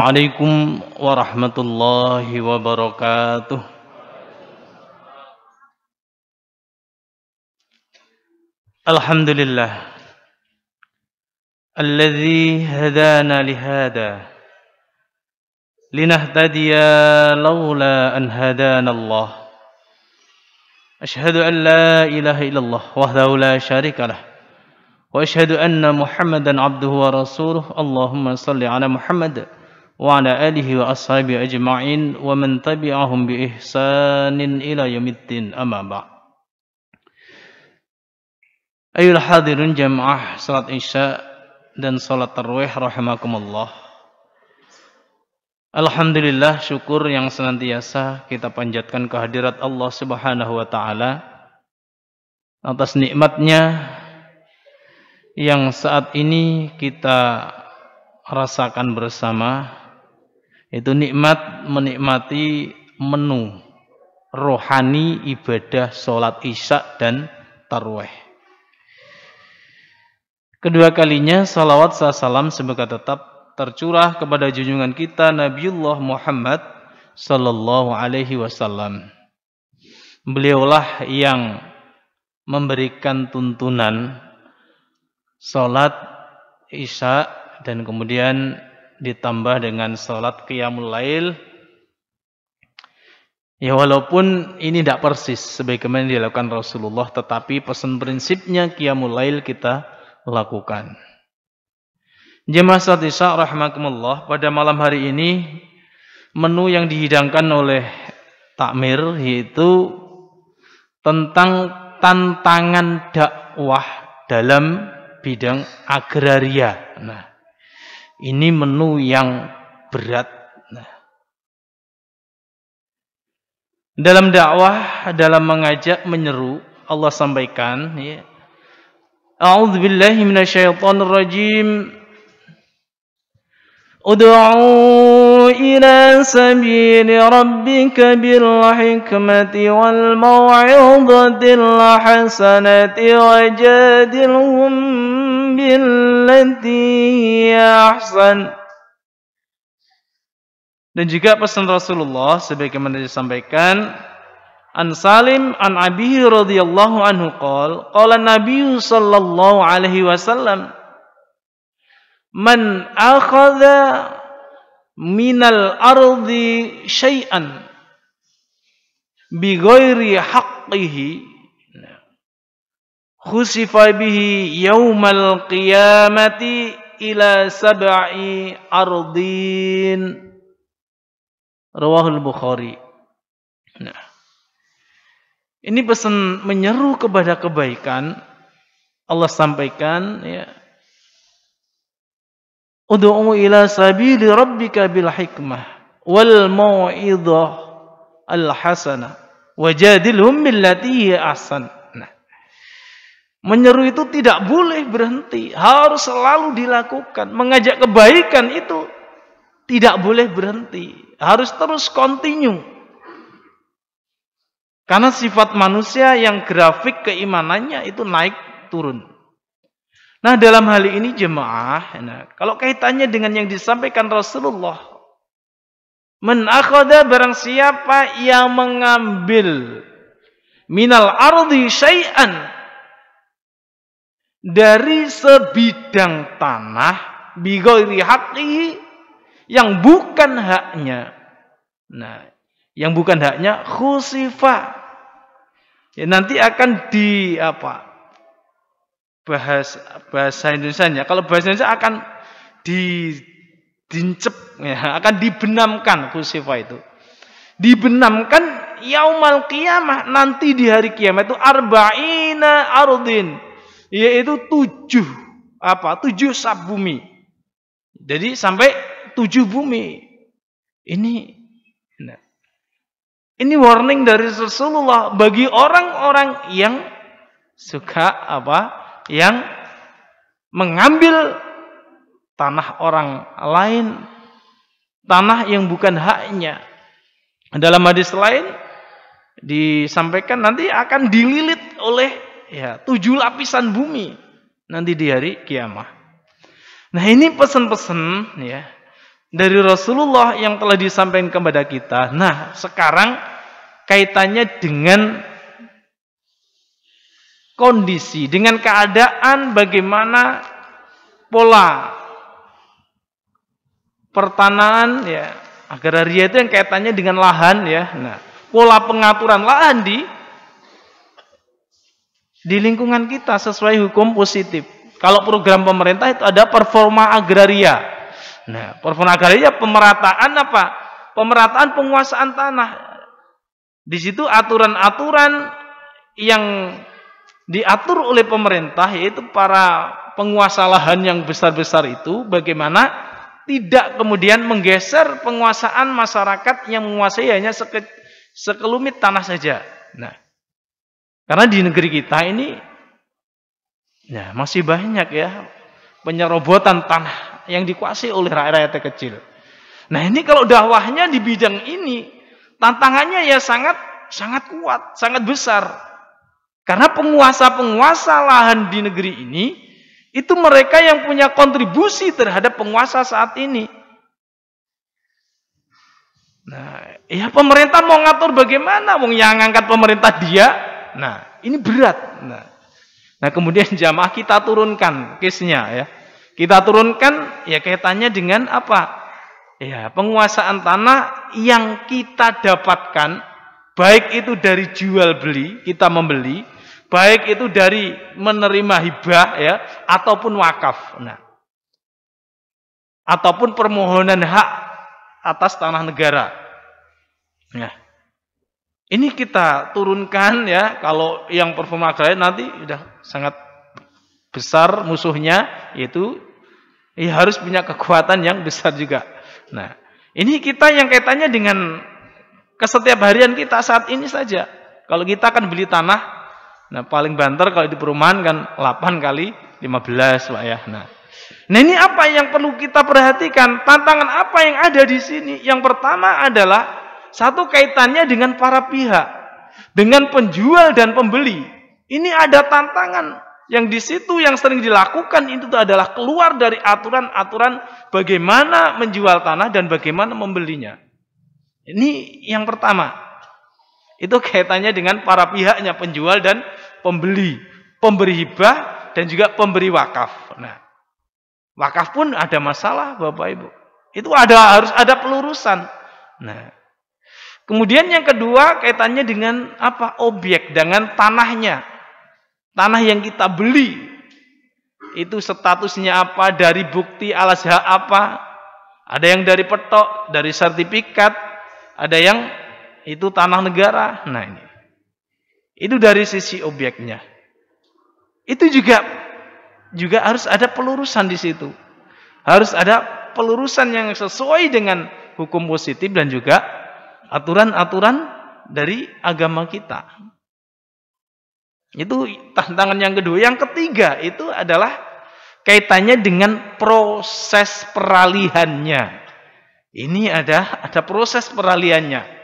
Assalamualaikum warahmatullahi wabarakatuh. Alhamdulillah alladzi hadana lihada linahtadiya laula an hadana Allah. Asyhadu an la ilaha illallah wahdahu la syarika lah wa asyhadu anna Muhammadan abduhu wa rasuluh. Allahumma salli ala Muhammad wa ala alihi wa ashabihi ajma'in wa man tabi'ahum bi ihsanin ila yaumiddin, amma ba'd. Ayyuhal hadirun jamaah salat Isya dan salat tarawih rahimakumullah. Alhamdulillah, syukur yang senantiasa kita panjatkan kehadirat Allah Subhanahu wa taala atas nikmatnya yang saat ini kita rasakan bersama, itu nikmat menikmati menu rohani ibadah sholat Isya dan tarawih. Kedua kalinya salawat salam semoga tetap tercurah kepada junjungan kita Nabiullah Muhammad sallallahu alaihi wasallam. Beliaulah yang memberikan tuntunan sholat Isya dan kemudian ditambah dengan sholat qiyamul lail. Ya, walaupun ini tidak persis sebagaimana dilakukan Rasulullah, tetapi pesan prinsipnya qiyamul lail kita lakukan. Jemaah salat Isya rahimakumullah, pada malam hari ini menu yang dihidangkan oleh takmir yaitu tentang tantangan dakwah dalam bidang agraria. Nah, ini menu yang berat. Nah, dalam dakwah, dalam mengajak, menyeru, Allah sampaikan, ya, A'udzubillahi minasyaitonir rajim. Ud'u ila sabili rabbika bil hikmati wal mau'izatil hasanati wajadilhum billati hiya ahsan. Dan juga pesan Rasulullah sebagaimana disampaikan, An Salim an Abihi radhiyallahu anhu qala Nabi sallallahu alaihi wasallam, man akhadha minal ardi syai'an bi ghairi haqqihi khusifa bihi yaumal qiyamati ila sab'i ardin. Rawahul Bukhari. Nah, ini pesan menyeru kepada kebaikan. Allah sampaikan, ya, Ud'u ila sabili rabbika bil hikmah wal mau'izah al hasanah wajadilhum billati hiya ahsan. Nah, menyeru itu tidak boleh berhenti, harus selalu dilakukan. Mengajak kebaikan itu tidak boleh berhenti, harus terus continue. Karena sifat manusia yang grafik keimanannya itu naik turun. Nah, dalam hal ini jemaah, nah, kalau kaitannya dengan yang disampaikan Rasulullah, man akhadha, barang siapa yang mengambil minal ardi syai'an, dari sebidang tanah, bi ghairi haqqihi, yang bukan haknya. Nah, yang bukan haknya khusifa. Ya, nanti akan di apa? Bahasa Indonesianya, kalau bahasa Indonesia akan dincep, ya, akan dibenamkan. Khusifa itu dibenamkan yaumal qiyamah, nanti di hari kiamat itu arba'ina ardin, yaitu 7 sab bumi. Jadi sampai 7 bumi. Ini warning dari Rasulullah bagi orang-orang yang suka yang mengambil tanah orang lain, tanah yang bukan haknya. Dalam hadis lain disampaikan nanti akan dililit oleh 7 lapisan bumi nanti di hari kiamat. Nah, ini pesan-pesan, ya, dari Rasulullah yang telah disampaikan kepada kita. Nah, sekarang kaitannya dengan kondisi, dengan keadaan bagaimana pola pertanahan ya, agraria itu yang kaitannya dengan lahan ya. Nah, pola pengaturan lahan di lingkungan kita sesuai hukum positif. Kalau program pemerintah itu ada performa agraria. Nah, performa agraria pemerataan apa? Pemerataan penguasaan tanah. Di situ aturan-aturan yang diatur oleh pemerintah, yaitu para penguasa lahan yang besar-besar itu, bagaimana tidak kemudian menggeser penguasaan masyarakat yang menguasai hanya sekelumit tanah saja. Nah, karena di negeri kita ini ya masih banyak ya penyerobotan tanah yang dikuasai oleh rakyat-rakyat kecil. Nah, ini kalau dakwahnya di bidang ini tantangannya ya sangat kuat, sangat besar. Karena penguasa-penguasa lahan di negeri ini itu mereka yang punya kontribusi terhadap penguasa saat ini. Nah, ya pemerintah mau ngatur bagaimana? Wong yang ngangkat pemerintah dia. Nah, ini berat. Nah, kemudian jamaah kita turunkan case-nya ya. Kita turunkan ya kaitannya dengan apa? Ya, penguasaan tanah yang kita dapatkan, baik itu dari jual beli, kita membeli, baik itu dari menerima hibah ya, ataupun wakaf. Nah, ataupun permohonan hak atas tanah negara. Nah, ini kita turunkan ya. Kalau yang performa agraria nanti sudah sangat besar musuhnya, yaitu ya harus punya kekuatan yang besar juga. Nah, ini kita yang kaitannya dengan kesetiap harian kita saat ini saja. Kalau kita akan beli tanah, nah paling banter kalau di perumahan kan 8 kali 15 Pak ya. Nah, ini apa yang perlu kita perhatikan? Tantangan apa yang ada di sini? Yang pertama adalah satu kaitannya dengan para pihak, dengan penjual dan pembeli. Ini ada tantangan yang di situ yang sering dilakukan itu adalah keluar dari aturan-aturan bagaimana menjual tanah dan bagaimana membelinya. Ini yang pertama. Itu kaitannya dengan para pihaknya, penjual dan pembeli, pemberi hibah dan juga pemberi wakaf. Nah, wakaf pun ada masalah Bapak Ibu. Itu harus ada pelurusan. Nah, kemudian yang kedua kaitannya dengan apa? Objek, dengan tanahnya. Tanah yang kita beli itu statusnya apa, dari bukti alas hak apa? Ada yang dari petok, dari sertifikat, ada yang itu tanah negara. Nah, ini. Itu dari sisi objeknya. Itu juga harus ada pelurusan di situ. Harus ada pelurusan yang sesuai dengan hukum positif dan juga aturan-aturan dari agama kita. Itu tantangan yang kedua. Yang ketiga itu adalah kaitannya dengan proses peralihannya. Ini ada proses peralihannya.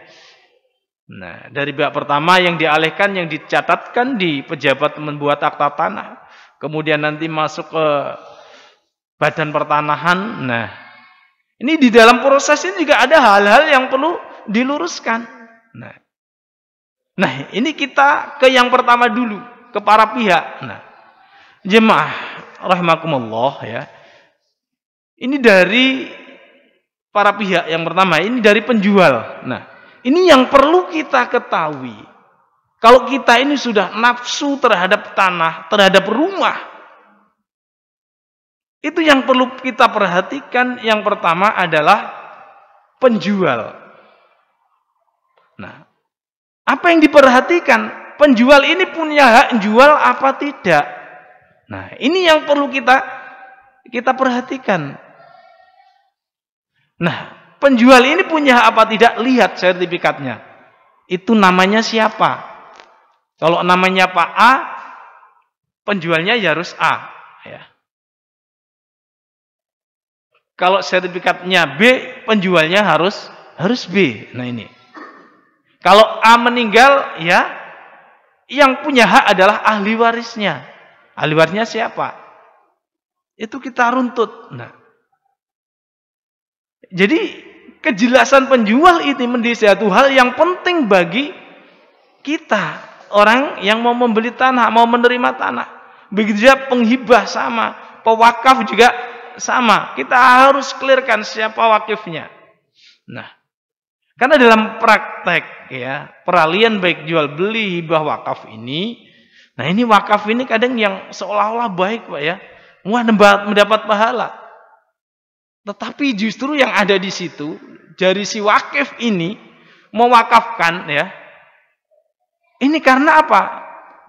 Nah, dari pihak pertama yang dialihkan, yang dicatatkan di pejabat membuat akta tanah, kemudian nanti masuk ke badan pertanahan. Nah, ini di dalam proses ini juga ada hal-hal yang perlu diluruskan. Nah, ini kita ke yang pertama dulu, ke para pihak. Nah, jemaah rahimakumullah ya. Ini dari para pihak yang pertama, ini dari penjual. Nah, ini yang perlu kita ketahui. Kalau kita ini sudah nafsu terhadap tanah, terhadap rumah, itu yang perlu kita perhatikan. Yang pertama adalah penjual. Nah, apa yang diperhatikan? Penjual ini punya hak jual apa tidak? Nah, ini yang perlu kita perhatikan. Nah, penjual ini punya hak apa tidak? Lihat sertifikatnya. Itu namanya siapa? Kalau namanya Pak A, penjualnya ya harus A. Ya. Kalau sertifikatnya B, penjualnya harus B. Nah, ini. Kalau A meninggal, ya yang punya hak adalah ahli warisnya. Ahli warisnya siapa? Itu kita runtut. Nah, Jadi kejelasan penjual ini menjadi satu hal yang penting bagi kita, orang yang mau membeli tanah, mau menerima tanah. Begitu juga penghibah sama, pewakaf juga sama. Kita harus clearkan siapa wakifnya. Nah, karena dalam praktek ya, peralihan baik jual beli hibah wakaf ini, nah ini wakaf ini kadang yang seolah-olah baik Pak ya. Wah, mendapat pahala. Tetapi justru yang ada di situ dari si wakif ini mewakafkan ya. Ini karena apa?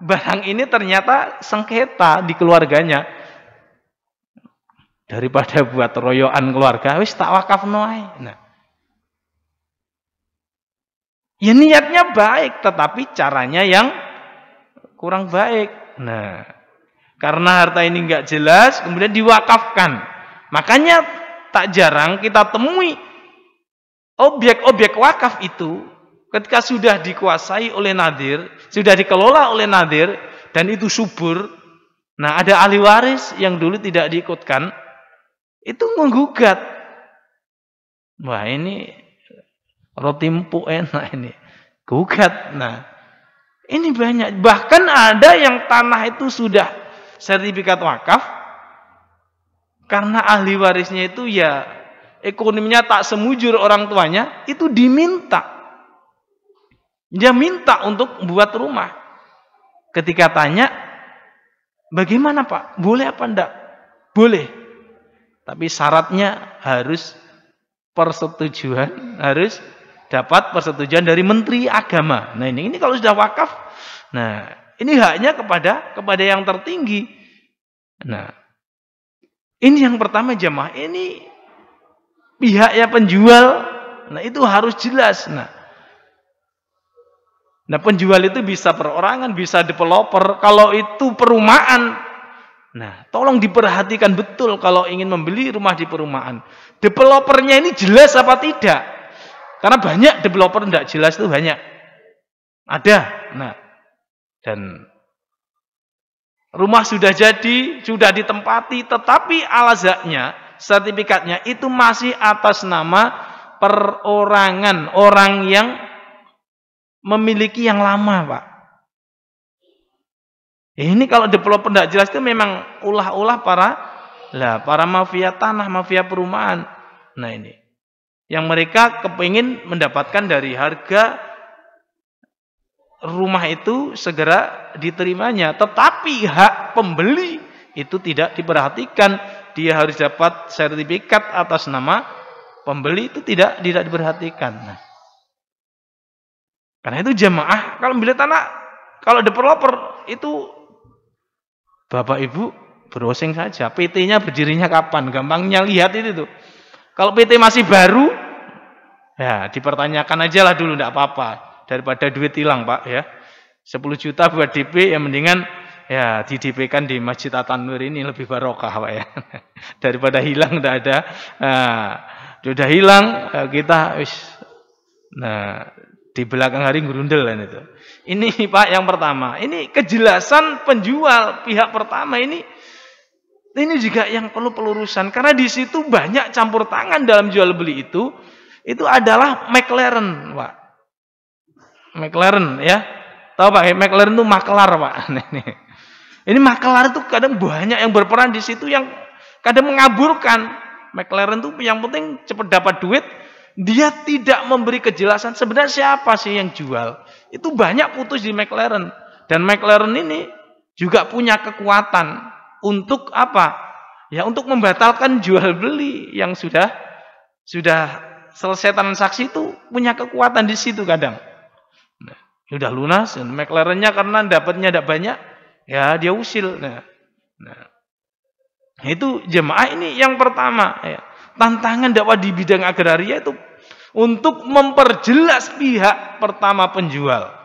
Barang ini ternyata sengketa di keluarganya. Daripada buat royoan keluarga, wis tak wakafno ae. Nah. Ya niatnya baik, tetapi caranya yang kurang baik. Nah, karena harta ini enggak jelas, kemudian diwakafkan. Makanya tak jarang kita temui objek-objek wakaf itu ketika sudah dikuasai oleh nadir, sudah dikelola oleh nadir, dan itu subur. Nah, ada ahli waris yang dulu tidak diikutkan, itu menggugat. Wah, ini roti empuk enak ini. Gugat. Nah, ini banyak. Bahkan ada yang tanah itu sudah sertifikat wakaf, karena ahli warisnya itu ya ekonominya tak semujur orang tuanya, itu diminta. Dia minta untuk buat rumah. Ketika tanya, bagaimana Pak? Boleh apa enggak? Boleh. Tapi syaratnya harus persetujuan, harus dapat persetujuan dari Menteri Agama. Nah ini kalau sudah wakaf, nah ini haknya kepada yang tertinggi. Nah ini yang pertama jamaah, ini pihaknya penjual, nah itu harus jelas. Nah penjual itu bisa perorangan, bisa developer. Kalau itu perumahan, nah tolong diperhatikan betul kalau ingin membeli rumah di perumahan. Developernya ini jelas apa tidak? Karena banyak developer tidak jelas itu banyak. Ada. Nah, dan rumah sudah jadi, sudah ditempati, tetapi alazaknya, sertifikatnya itu masih atas nama perorangan, orang yang memiliki yang lama, Pak. Ini kalau developer tidak jelas itu memang ulah-ulah para mafia tanah, mafia perumahan. Nah ini, yang mereka kepingin mendapatkan dari harga rumah itu segera diterimanya, tetapi hak pembeli itu tidak diperhatikan. Dia harus dapat sertifikat atas nama pembeli, itu tidak diperhatikan. Nah, karena itu jamaah kalau beli tanah, kalau developer itu Bapak Ibu browsing saja, PT-nya berdirinya kapan, gampangnya lihat itu tuh. Kalau PT masih baru, ya dipertanyakan aja lah dulu, tidak apa-apa. Daripada duit hilang Pak ya. 10 juta buat DP, ya mendingan ya di DP-kan di Masjid At-Tanwir ini lebih barokah Pak ya. Daripada hilang tidak ada. Nah, sudah hilang kita di belakang hari gerundel kan itu. Ini Pak yang pertama. Ini kejelasan penjual pihak pertama ini juga yang perlu pelurusan, karena di situ banyak campur tangan dalam jual beli itu adalah McLaren, Pak. McLaren ya. Tahu Pak, McLaren itu maklar, Pak. Ini maklar itu kadang banyak yang berperan di situ yang kadang mengaburkan. McLaren itu yang penting cepat dapat duit, dia tidak memberi kejelasan sebenarnya siapa sih yang jual. Itu banyak putus di McLaren, dan McLaren ini juga punya kekuatan untuk apa? Ya untuk membatalkan jual beli yang sudah selesai transaksi, itu punya kekuatan di situ kadang. Nah, sudah lunas, McLaren-nya karena dapatnya tidak banyak, ya dia usil. Nah, itu jemaah ini yang pertama. Ya. Tantangan dakwah di bidang agraria itu untuk memperjelas pihak pertama penjual.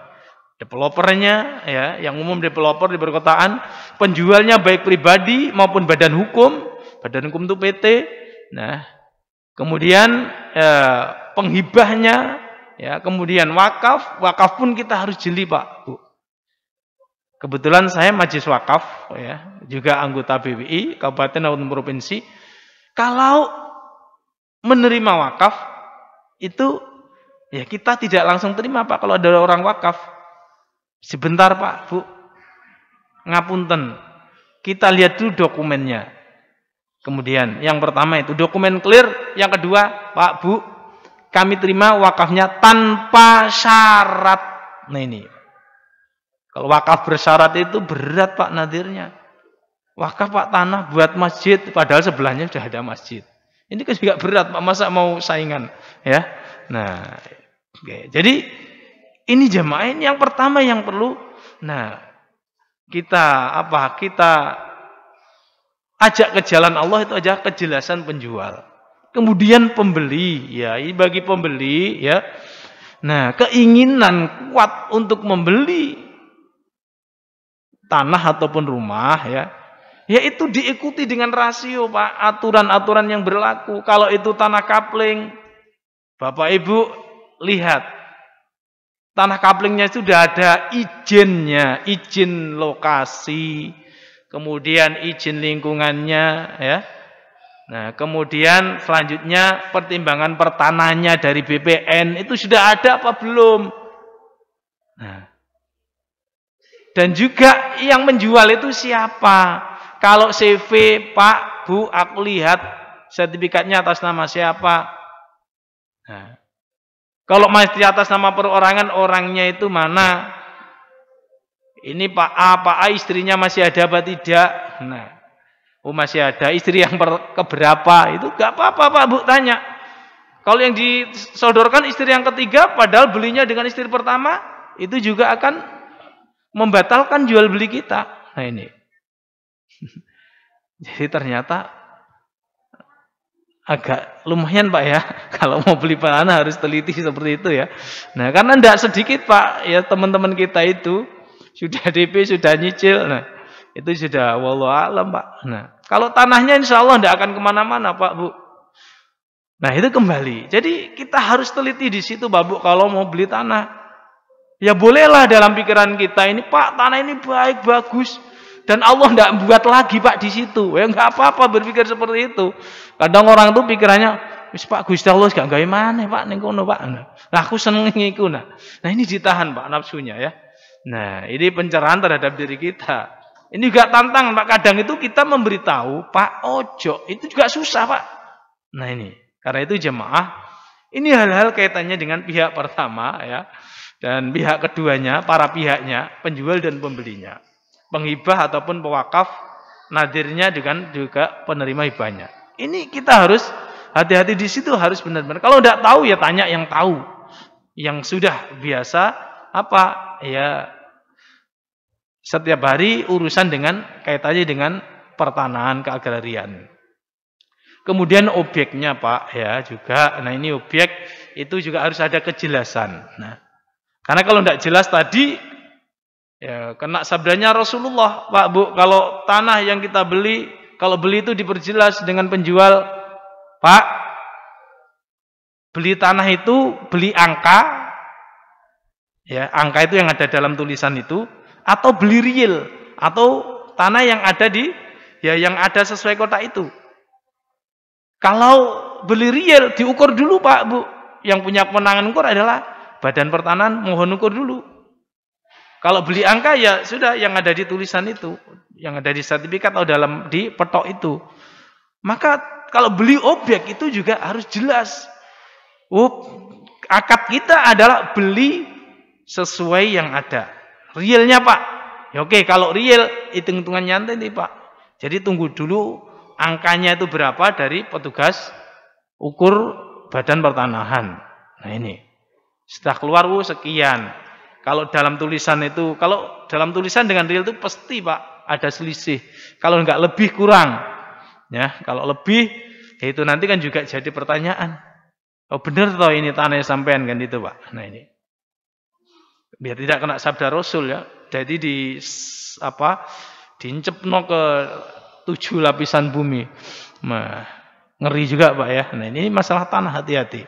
Developernya ya, yang umum developer di perkotaan, penjualnya baik pribadi maupun badan hukum itu PT. Nah, kemudian penghibahnya ya, kemudian wakaf pun kita harus jeli Pak, Bu. Kebetulan saya majelis wakaf ya, juga anggota BWI Kabupaten maupun provinsi. Kalau menerima wakaf itu ya kita tidak langsung terima Pak kalau ada orang wakaf. Sebentar Pak, Bu. Ngapunten. Kita lihat dulu dokumennya. Kemudian yang pertama itu dokumen clear, yang kedua, Pak, Bu, kami terima wakafnya tanpa syarat. Nah ini. Kalau wakaf bersyarat itu berat Pak nadirnya. Wakaf Pak tanah buat masjid padahal sebelahnya sudah ada masjid. Ini kan juga berat Pak, masa mau saingan ya. Nah, oke. Jadi ini jemaah ini yang pertama yang perlu kita ajak ke jalan Allah itu aja kejelasan penjual. Kemudian pembeli, ya ini bagi pembeli ya. Nah, keinginan kuat untuk membeli tanah ataupun rumah ya. Yaitu diikuti dengan rasio Pak, aturan-aturan yang berlaku. Kalau itu tanah kapling, Bapak Ibu lihat. Tanah kaplingnya sudah ada izinnya, izin lokasi, kemudian izin lingkungannya ya. Nah, kemudian selanjutnya pertimbangan pertanahnya dari BPN itu sudah ada apa belum? Nah. Dan juga yang menjual itu siapa? Kalau CV, Pak, Bu, aku lihat sertifikatnya atas nama siapa? Nah, kalau masih di atas nama perorangan, orangnya itu mana? Ini Pak A istrinya masih ada apa tidak? Nah, masih ada. Istri yang keberapa? Itu gak apa-apa Pak, Bu, tanya. Kalau yang disodorkan istri yang ketiga, padahal belinya dengan istri pertama, itu juga akan membatalkan jual beli kita. Nah ini. Jadi ternyata agak lumayan Pak ya, kalau mau beli tanah harus teliti seperti itu ya. Nah karena tidak sedikit Pak ya teman-teman kita itu sudah DP, sudah nyicil, nah itu sudah wallahu alam Pak. Nah kalau tanahnya insya Allah tidak akan kemana-mana Pak Bu. Nah itu kembali, jadi kita harus teliti di situ Pak Bu kalau mau beli tanah. Ya bolehlah dalam pikiran kita ini Pak tanah ini baik, bagus. Dan Allah tidak buat lagi Pak di situ. Ya enggak apa-apa berpikir seperti itu. Kadang orang tuh pikirannya, wis Pak Gusti Allah gak gawe maneh Pak ning kono Pak. Nah, aku seneng iku nah. Nah ini ditahan Pak nafsunya ya. Nah, ini pencerahan terhadap diri kita. Ini juga tantangan Pak. Kadang itu kita memberitahu, Pak ojo, itu juga susah Pak. Nah ini, karena itu jemaah, ini hal-hal kaitannya dengan pihak pertama ya. Dan pihak keduanya, para pihaknya, penjual dan pembelinya. Penghibah ataupun pewakaf, nadirnya dengan juga penerima hibahnya. Ini kita harus hati-hati di situ, harus benar-benar. Kalau tidak tahu ya tanya yang tahu, yang sudah biasa ya setiap hari urusan dengan kaitannya dengan pertanahan keagrarian. Kemudian objeknya Pak ya juga. Nah ini objek itu juga harus ada kejelasan. Nah karena kalau tidak jelas tadi ya kena sabdanya Rasulullah, Pak Bu, kalau tanah yang kita beli, kalau beli itu diperjelas dengan penjual, Pak, beli tanah itu beli angka, ya angka itu yang ada dalam tulisan itu, atau beli real, atau tanah yang ada yang ada sesuai kotak itu. Kalau beli real diukur dulu Pak Bu, yang punya kewenangan ukur adalah Badan Pertanahan, mohon ukur dulu. Kalau beli angka ya sudah yang ada di tulisan itu, yang ada di sertifikat atau di petok itu. Maka kalau beli objek itu juga harus jelas. Akad kita adalah beli sesuai yang ada. Realnya Pak. Ya oke, kalau real hitung-hitungan nyantai nih Pak. Jadi tunggu dulu angkanya itu berapa dari petugas ukur Badan Pertanahan. Nah ini. Setelah keluar sekian. Kalau dalam tulisan itu, kalau dalam tulisan dengan real itu pasti Pak ada selisih. Kalau enggak lebih kurang. Ya, kalau lebih ya itu nanti kan juga jadi pertanyaan. Oh benar toh ini tanah sampean kan itu Pak. Nah ini. Biar tidak kena sabda Rasul ya. Jadi diincepno ke 7 lapisan bumi. Nah, ngeri juga Pak ya. Nah ini masalah tanah, hati-hati.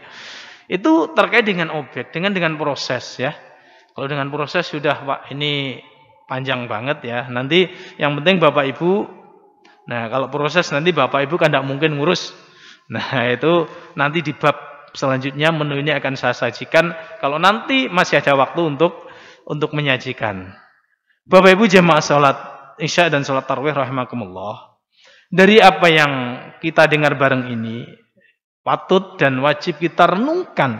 Itu terkait dengan objek, dengan proses ya. Kalau dengan proses sudah Pak, ini panjang banget ya. Nanti yang penting Bapak Ibu, nah kalau proses nanti Bapak Ibu kan tidak mungkin ngurus Nah, itu nanti di bab selanjutnya menu ini akan saya sajikan kalau nanti masih ada waktu untuk menyajikan. Bapak Ibu jamaah salat Isya dan salat tarawih rahimakumullah. Dari apa yang kita dengar bareng ini patut dan wajib kita renungkan.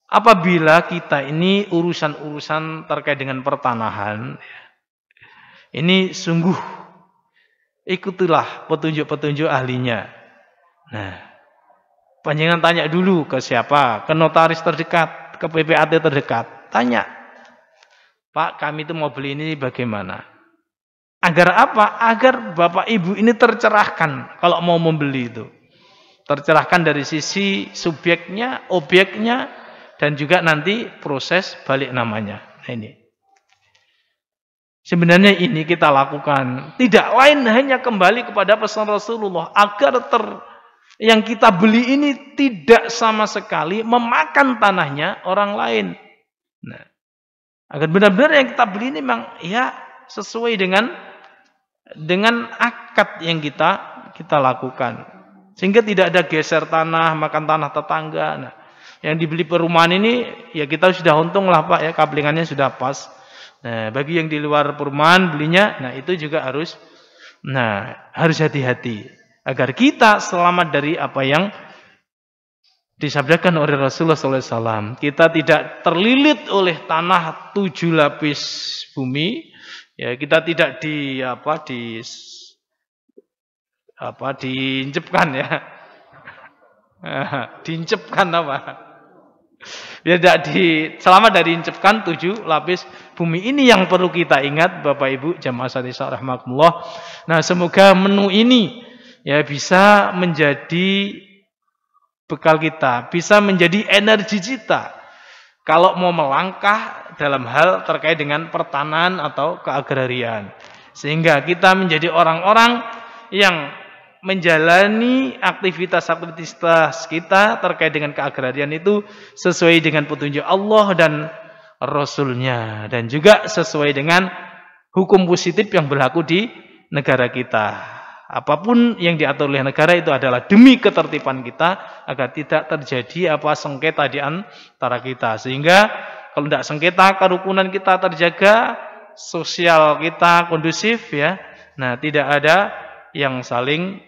Apabila kita ini urusan-urusan terkait dengan pertanahan, ini sungguh ikutilah petunjuk-petunjuk ahlinya. Nah, panjenengan tanya dulu ke siapa? Ke notaris terdekat, ke PPAT terdekat. Tanya, Pak, kami itu mau beli ini bagaimana? Agar apa? Agar Bapak Ibu ini tercerahkan kalau mau membeli itu. Tercerahkan dari sisi subjeknya, objeknya, dan juga nanti proses balik namanya. Nah, ini. Sebenarnya ini kita lakukan. Tidak lain hanya kembali kepada pesan Rasulullah. Agar yang kita beli ini tidak sama sekali memakan tanahnya orang lain. Nah, agar benar-benar yang kita beli ini memang ya sesuai dengan akad yang kita lakukan. Sehingga tidak ada geser tanah, makan tanah tetangga. Nah, yang dibeli perumahan ini ya kita sudah untung lah Pak ya, kablingannya sudah pas. Nah, bagi yang di luar perumahan belinya, nah itu juga harus hati-hati. Agar kita selamat dari apa yang disabdakan oleh Rasulullah SAW. Kita tidak terlilit oleh tanah 7 lapis bumi. Ya, kita tidak diincepkan ya. Diincepkan apa? Biar tidak selamat dari incepkan 7 lapis bumi. Ini yang perlu kita ingat Bapak Ibu jamaah salat Isya rahimakumullah. Nah, semoga menu ini ya bisa menjadi bekal kita, bisa menjadi energi kita kalau mau melangkah dalam hal terkait dengan pertanahan atau keagrarian, sehingga kita menjadi orang-orang yang menjalani aktivitas kita terkait dengan keagrarian itu sesuai dengan petunjuk Allah dan Rasulnya, dan juga sesuai dengan hukum positif yang berlaku di negara kita. Apapun yang diatur oleh negara itu adalah demi ketertiban kita agar tidak terjadi sengketa di antara kita. Sehingga kalau tidak sengketa, kerukunan kita terjaga, sosial kita kondusif ya. Nah, tidak ada yang saling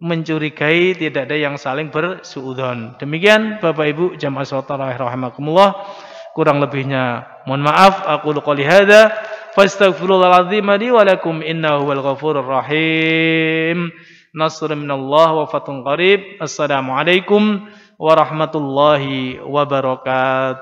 mencurigai, tidak ada yang saling bersuudzon. Demikian Bapak Ibu jamaah salat tarawih rahimakumullah. Kurang lebihnya mohon maaf. Aku qouli hadza fastaghfirullahaladzim li wa lakum innahu wal ghafurur rahim. Nasrun minallah wa fathun qarib. Assalamualaikum warahmatullahi wabarakatuh.